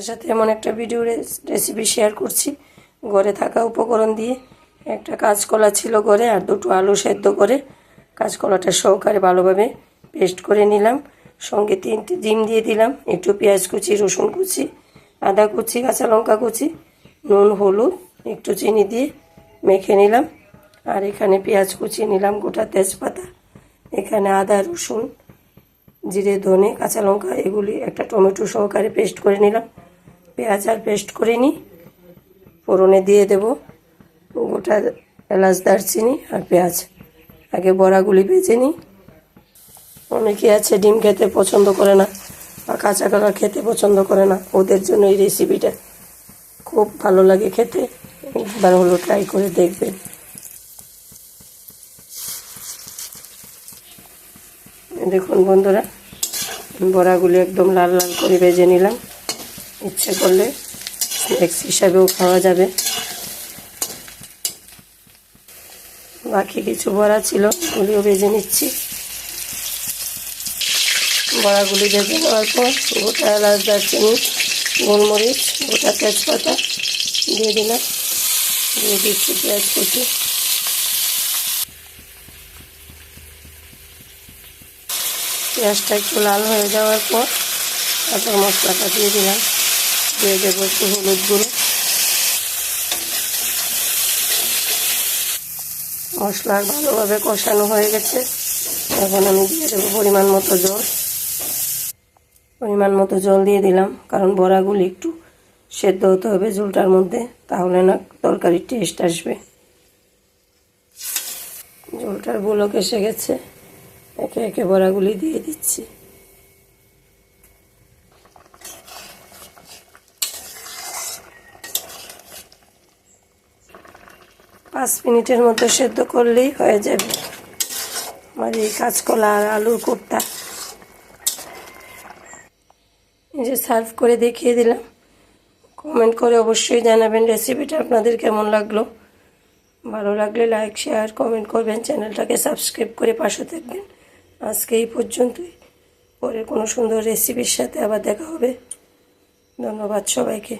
আপনাদের সাথে এমন একটা ভিডিও রেসিপি শেয়ার করছি ঘরে থাকা উপকরণ দিয়ে। একটা কাঁচকলা ছিল ঘরে আর দুটো আলু সেদ্ধ করে কাঁচকলাটা সহকারে ভালোভাবে পেস্ট করে নিলাম। সঙ্গে 3টে ডিম দিয়ে দিলাম, একটু পেঁয়াজ কুচি, রসুন কুচি, আদা কুচি, কাঁচা লঙ্কা কুচি, নুন, হলুদ, একটু চিনি দিয়ে মেখে নিলাম। আর এখানে পেঁয়াজ কুচি নিলাম, গোটা তেজপাতা, এখানে আদা, রসুন, জিরে, ধনে, কাঁচা লঙ্কা, এগুলি একটা টমেটো সহকারে পেস্ট করে নিলাম। পেঁয়াজ আর পেস্ট করে নিই। ফোড়নে দিয়ে দেব গোটা এলাচ, দারচিনি আর পেঁয়াজ। আগে বড়াগুলি ভেজে নিই। অনেকে আছে ডিম খেতে পছন্দ করে না বা কাঁচা কলা খেতে পছন্দ করে না, ওদের জন্য এই রেসিপিটা খুব ভালো লাগে খেতে। একবার হলো ট্রাই করে দেখবেন। দেখুন বন্ধুরা, বড়াগুলি একদম লাল লাল করে ভেজে নিলাম। ইচ্ছে করলে স্ন্যাক্স হিসাবেও খাওয়া যাবে। বাকি কিছু বড়া ছিল, ওগুলিও ভেজে নিচ্ছি। বড়াগুলি ভেজে নেওয়ার পর গোটা এলাচ, দারচিনি, গোলমরিচ, গোটা তেজপাতা দিয়ে দিলাম। দিয়ে দিচ্ছি পেঁয়াজ কুচি। পেঁয়াজটা একটু লাল হয়ে যাওয়ার পর তারপর মশলাটা দিয়ে দিলাম। দিয়ে দেবো একটু হলুদ গুঁড়ো। মশলা ভালোভাবে কষানো হয়ে গেছে। এখন আমি দিয়ে দেবো পরিমাণ মতো জল। পরিমাণ মতো জল দিয়ে দিলাম, কারণ বড়াগুলি একটু সেদ্ধ হতে হবে ঝোলটার মধ্যে, তাহলে না তরকারির টেস্ট আসবে। ঝোলটার বলক এসে গেছে, একে একে বড়াগুলি দিয়ে দিচ্ছি। পাঁচ মিনিটের মধ্যে সেদ্ধ করলেই হয়ে যাবে আমার এই কাঁচকলা আর আলুর কোপ্তা। এই যে সার্ভ করে দেখিয়ে দিলাম। কমেন্ট করে অবশ্যই জানাবেন রেসিপিটা আপনাদের কেমন লাগলো। ভালো লাগলে লাইক, শেয়ার, কমেন্ট করবেন। চ্যানেলটাকে সাবস্ক্রাইব করে পাশে থাকবেন। আজকে এই পর্যন্তই। পরে কোনো সুন্দর রেসিপির সাথে আবার দেখা হবে। ধন্যবাদ সবাইকে।